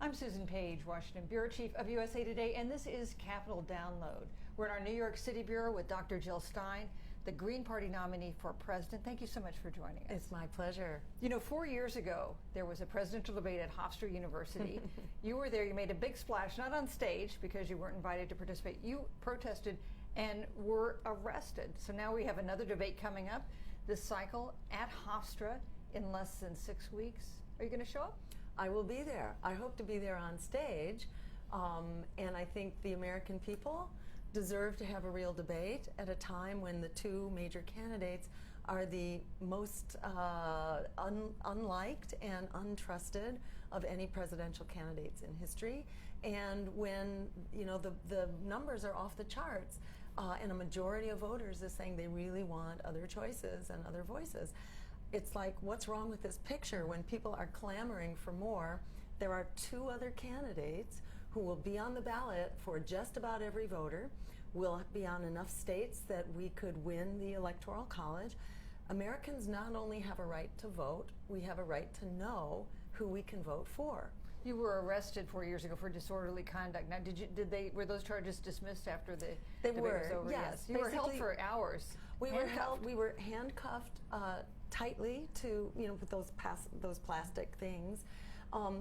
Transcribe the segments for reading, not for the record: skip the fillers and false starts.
I'm Susan Page, Washington Bureau Chief of USA Today, and this is Capitol Download. We're in our New York City Bureau with Dr. Jill Stein, the Green Party nominee for president. Thank you so much for joining us. It's my pleasure. You know, 4 years ago, there was a presidential debate at Hofstra University. You were there, you made a big splash, not on stage because you weren't invited to participate. You protested and were arrested. So now we have another debate coming up this cycle at Hofstra in less than 6 weeks. Are you going to show up? I will be there. I hope to be there on stage. And I think the American people deserve to have a real debate at a time when the two major candidates are the most unliked and untrusted of any presidential candidates in history. And when, you know, the numbers are off the charts, and a majority of voters is saying they really want other choices and other voices. It's like, what's wrong with this picture? When people are clamoring for more, there are two other candidates who will be on the ballot for just about every voter, will be on enough states that we could win the Electoral College. Americans not only have a right to vote, we have a right to know who we can vote for. You were arrested 4 years ago for disorderly conduct. Now, were those charges dismissed after the debate was over? Yes. You were held for hours. We were handcuffed tightly to, you know, with those plastic things,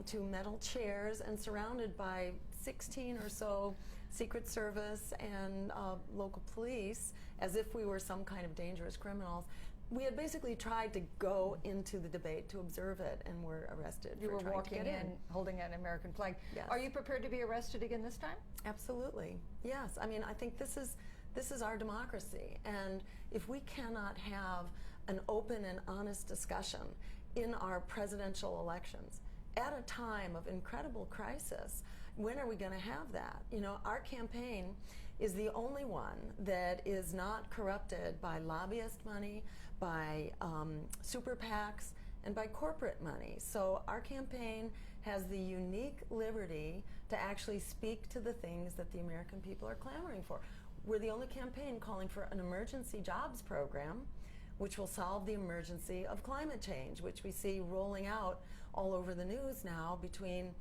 to metal chairs, and surrounded by 16 or so Secret Service and local police, as if we were some kind of dangerous criminals. We had basically tried to go into the debate to observe it, and were arrested. You were walking in holding an American flag. Yes. Are you prepared to be arrested again this time? Absolutely. Yes. I mean, I think this is our democracy, and if we cannot have an open and honest discussion in our presidential elections at a time of incredible crisis, when are we going to have that? You know, our campaign is the only one that is not corrupted by lobbyist money, by super PACs, and by corporate money. So our campaign has the unique liberty to actually speak to the things that the American people are clamoring for. We're the only campaign calling for an emergency jobs program, which will solve the emergency of climate change, which we see rolling out all over the news now, between,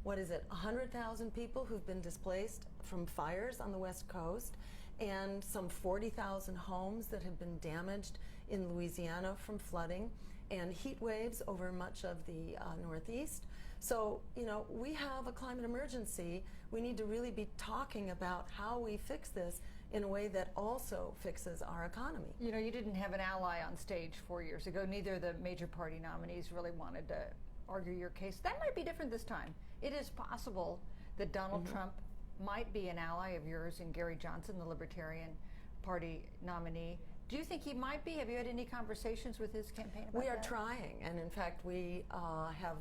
100,000 people who've been displaced from fires on the West Coast, and some 40,000 homes that have been damaged in Louisiana from flooding, and heat waves over much of the Northeast. So, you know, we have a climate emergency. We need to really be talking about how we fix this in a way that also fixes our economy. You know, you didn't have an ally on stage 4 years ago. Neither of the major party nominees really wanted to argue your case. That might be different this time. It is possible that Donald Trump might be an ally of yours and Gary Johnson, the Libertarian Party nominee. Do you think he might be? Have you had any conversations with his campaign about that? We are trying, and in fact we have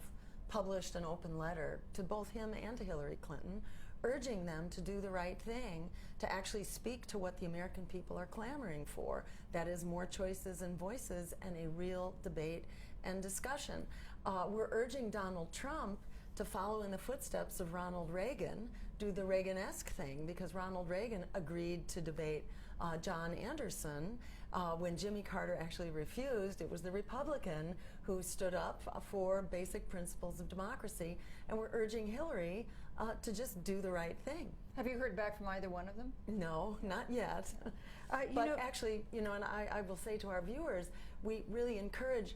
published an open letter to both him and to Hillary Clinton, urging them to do the right thing, to actually speak to what the American people are clamoring for. That is more choices and voices and a real debate and discussion. We're urging Donald Trump to follow in the footsteps of Ronald Reagan, do the Reagan-esque thing, because Ronald Reagan agreed to debate John Anderson. When Jimmy Carter actually refused, it was the Republican who stood up for basic principles of democracy, and we're urging Hillary to just do the right thing. Have you heard back from either one of them? No, not yet. But actually, you know, and I will say to our viewers, we really encourage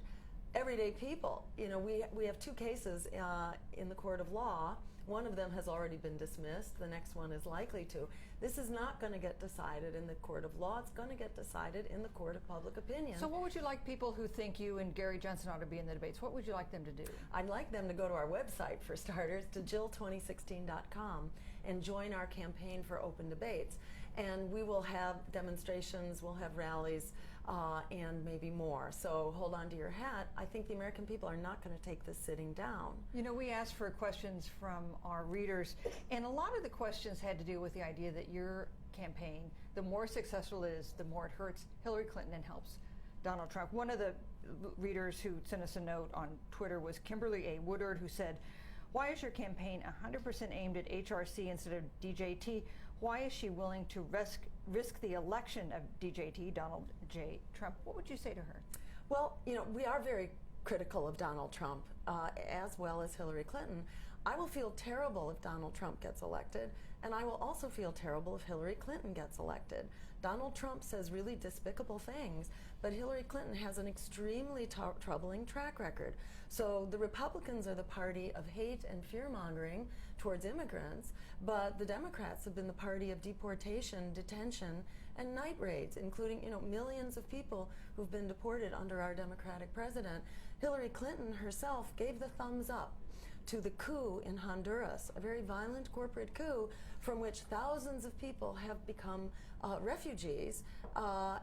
everyday people. You know, we have two cases in the court of law. One of them has already been dismissed. The next one is likely to. This is not going to get decided in the court of law. It's going to get decided in the court of public opinion. So what would you like people who think you and Gary Johnson ought to be in the debates, what would you like them to do? I'd like them to go to our website, for starters, to jill2016.com, and join our campaign for open debates. And we will have demonstrations, we'll have rallies, and maybe more. So hold on to your hat. I think the American people are not going to take this sitting down. You know, we asked for questions from our readers, and a lot of the questions had to do with the idea that your campaign, the more successful it is, the more it hurts Hillary Clinton and helps Donald Trump. One of the readers who sent us a note on Twitter was Kimberly A. Woodard, who said, why is your campaign 100% aimed at HRC instead of DJT? Why is she willing to risk the election of DJT, Donald J. Trump? What would you say to her? Well, you know, we are very critical of Donald Trump as well as Hillary Clinton. I will feel terrible if Donald Trump gets elected, and I will also feel terrible if Hillary Clinton gets elected. Donald Trump says really despicable things, but Hillary Clinton has an extremely troubling track record. So the Republicans are the party of hate and fear-mongering towards immigrants, but the Democrats have been the party of deportation, detention, and night raids, including millions of people who've been deported under our Democratic president. Hillary Clinton herself gave the thumbs up to the coup in Honduras, a very violent corporate coup from which thousands of people have become refugees,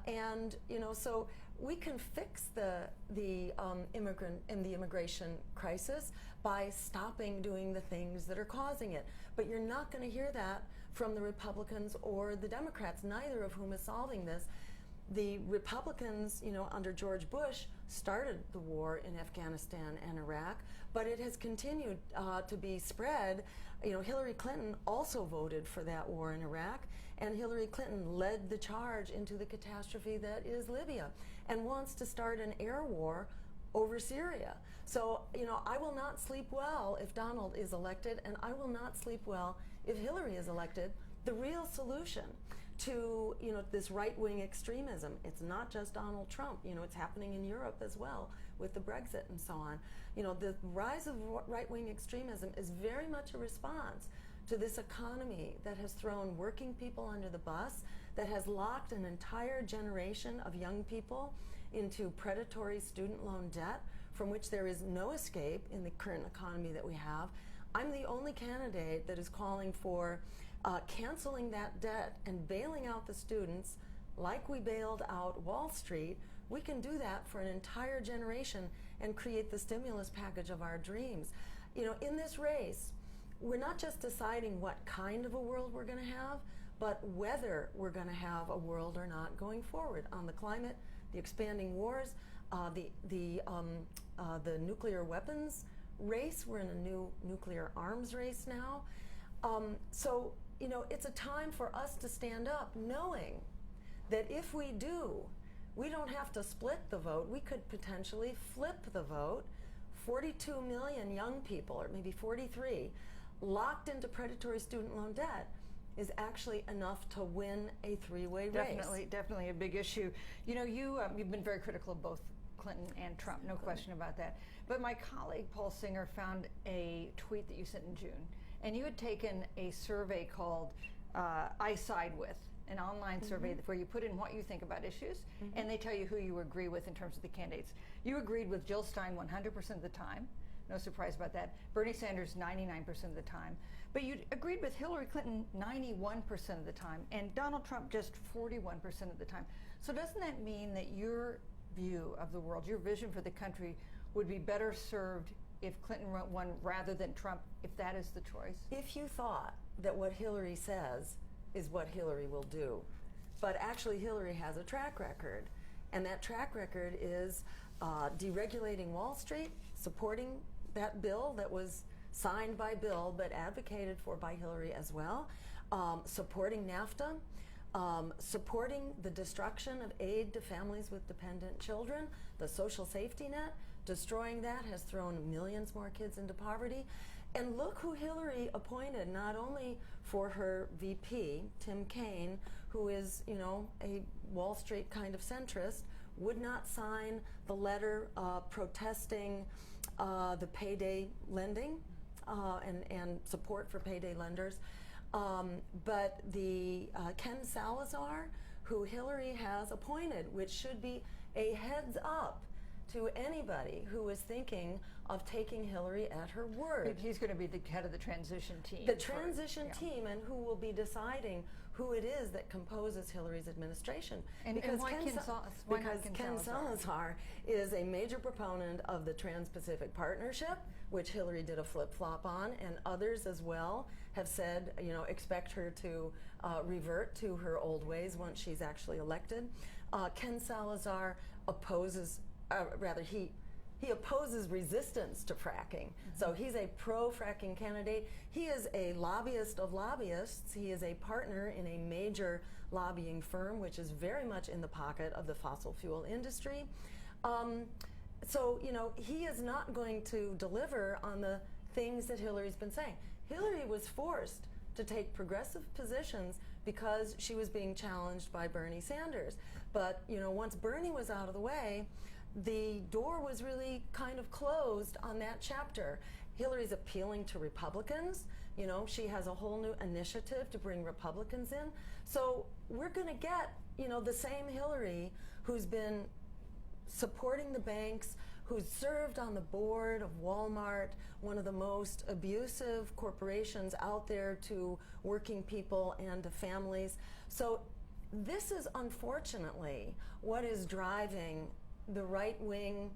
and so we can fix the immigration crisis by stopping doing the things that are causing it. But you're not going to hear that from the Republicans or the Democrats, neither of whom is solving this. The Republicans, under George Bush, started the war in Afghanistan and Iraq, but it has continued to be spread. Hillary Clinton also voted for that war in Iraq, and Hillary Clinton led the charge into the catastrophe that is Libya and wants to start an air war over Syria. So, I will not sleep well if Donald is elected, and I will not sleep well if Hillary is elected. The real solution to this right-wing extremism, it's not just Donald Trump. It's happening in Europe as well with the Brexit and so on. The rise of right-wing extremism is very much a response to this economy that has thrown working people under the bus, that has locked an entire generation of young people into predatory student loan debt from which there is no escape in the current economy that we have. I'm the only candidate that is calling for canceling that debt and bailing out the students like we bailed out Wall Street. We can do that for an entire generation and create the stimulus package of our dreams. In this race, we're not just deciding what kind of a world we're going to have, but whether we're going to have a world or not going forward on the climate, the expanding wars, the nuclear weapons race. We're in a new nuclear arms race now. So it's a time for us to stand up, knowing that if we do, we don't have to split the vote. We could potentially flip the vote. 42 million young people, or maybe 43, locked into predatory student loan debt is actually enough to win a three-way race. Definitely a big issue. You've been very critical of both Clinton and Trump, no question about that. But my colleague Paul Singer found a tweet that you sent in June, and you had taken a survey called I Side With, an online survey where you put in what you think about issues, and they tell you who you agree with in terms of the candidates. You agreed with Jill Stein 100% of the time. No surprise about that. Bernie Sanders 99% of the time. But you agreed with Hillary Clinton 91% of the time, and Donald Trump just 41% of the time. So doesn't that mean that your view of the world, your vision for the country, would be better served if Clinton won rather than Trump, if that is the choice? If you thought that what Hillary says is what Hillary will do, but actually Hillary has a track record, and that track record is deregulating Wall Street, supporting that bill that was signed by Bill but advocated for by Hillary as well, supporting NAFTA, supporting the destruction of aid to families with dependent children, the social safety net. Destroying that has thrown millions more kids into poverty. And look who Hillary appointed, not only for her VP, Tim Kaine, who is, a Wall Street kind of centrist, would not sign the letter protesting the payday lending and support for payday lenders. But the Ken Salazar, who Hillary has appointed, which should be a heads up to anybody who is thinking of taking Hillary at her word. He's going to be the head of the transition team. The transition team, and who will be deciding who it is that composes Hillary's administration. Because Ken Salazar is a major proponent of the Trans-Pacific Partnership, which Hillary did a flip-flop on, and others as well have said, expect her to revert to her old ways once she's actually elected. Ken Salazar opposes he opposes resistance to fracking. So he's a pro-fracking candidate. He is a lobbyist of lobbyists. He is a partner in a major lobbying firm, which is very much in the pocket of the fossil fuel industry. So, you know, he is not going to deliver on the things that Hillary's been saying. Hillary was forced to take progressive positions because she was being challenged by Bernie Sanders. But, you know, once Bernie was out of the way, the door was really kind of closed on that chapter. Hillary's appealing to Republicans. You know, she has a whole new initiative to bring Republicans in. So we're going to get, you know, the same Hillary who's been supporting the banks, who's served on the board of Walmart, one of the most abusive corporations out there to working people and to families. So this is unfortunately what is driving the right-wing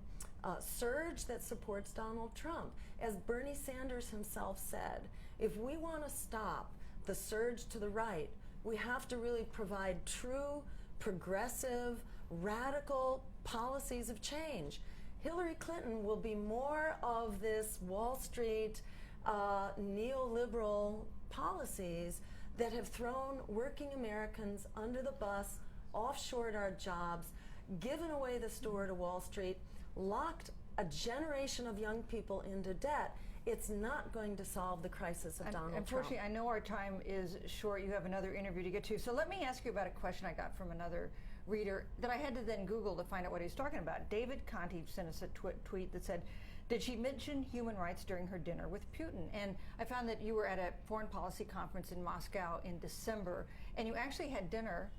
surge that supports Donald Trump. As Bernie Sanders himself said, if we want to stop the surge to the right, we have to really provide true, progressive, radical policies of change. Hillary Clinton will be more of this Wall Street neoliberal policies that have thrown working Americans under the bus, offshored our jobs, given away the store to Wall Street, locked a generation of young people into debt. It's not going to solve the crisis of Donald Trump. Unfortunately, I know our time is short. You have another interview to get to. So let me ask you about a question I got from another reader that I had to then Google to find out what he's talking about. David Conti sent us a tweet that said, did she mention human rights during her dinner with Putin? And I found that you were at a foreign policy conference in Moscow in December, and you actually had dinner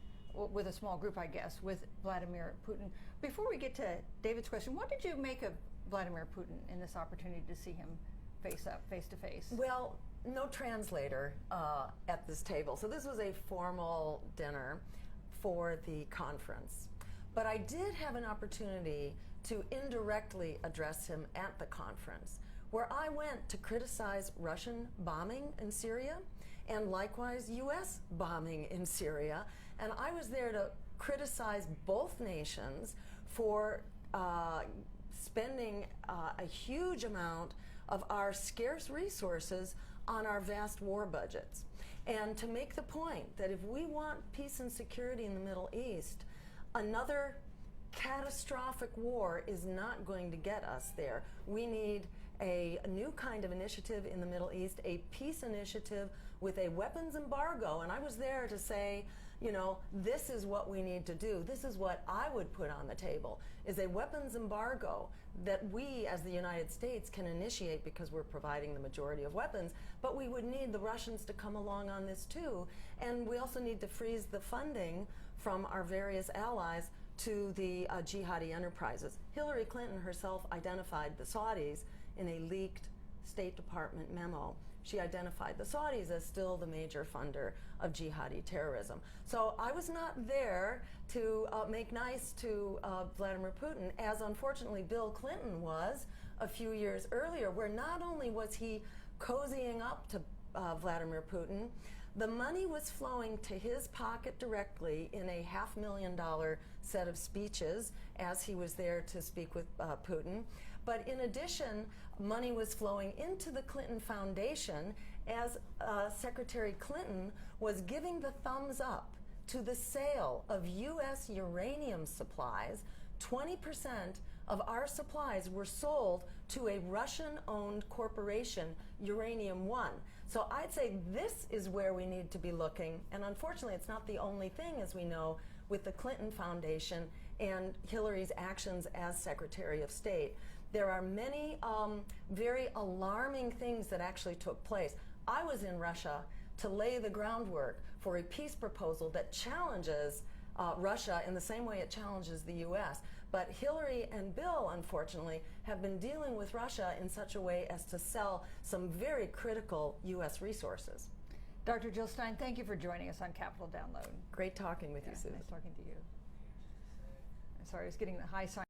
with a small group, I guess, with Vladimir Putin. Before we get to David's question, what did you make of Vladimir Putin in this opportunity to see him face to face? Well, no translator at this table. So this was a formal dinner for the conference. But I did have an opportunity to indirectly address him at the conference, where I went to criticize Russian bombing in Syria and likewise U.S. bombing in Syria. And I was there to criticize both nations for spending a huge amount of our scarce resources on our vast war budgets. And to make the point that if we want peace and security in the Middle East, another catastrophic war is not going to get us there. We need a new kind of initiative in the Middle East, a peace initiative with a weapons embargo. And I was there to say, you know, this is what we need to do. This is what I would put on the table, is a weapons embargo that we as the United States can initiate because we're providing the majority of weapons, but we would need the Russians to come along on this too. And we also need to freeze the funding from our various allies to the jihadi enterprises. Hillary Clinton herself identified the Saudis in a leaked State Department memo. She identified the Saudis as still the major funder of jihadi terrorism. So I was not there to make nice to Vladimir Putin, as unfortunately Bill Clinton was a few years earlier, where not only was he cozying up to Vladimir Putin, the money was flowing to his pocket directly in a $500,000 set of speeches as he was there to speak with Putin. But in addition, money was flowing into the Clinton Foundation as Secretary Clinton was giving the thumbs up to the sale of U.S. uranium supplies. 20% of our supplies were sold to a Russian-owned corporation, Uranium One. So I'd say this is where we need to be looking, and unfortunately it's not the only thing, as we know, with the Clinton Foundation and Hillary's actions as Secretary of State. There are many very alarming things that actually took place. I was in Russia to lay the groundwork for a peace proposal that challenges Russia in the same way it challenges the U.S. But Hillary and Bill, unfortunately, have been dealing with Russia in such a way as to sell some very critical U.S. resources. Dr. Jill Stein, thank you for joining us on Capital Download. Great talking with you, Susan. Nice talking to you. I'm sorry, I was getting the high sign.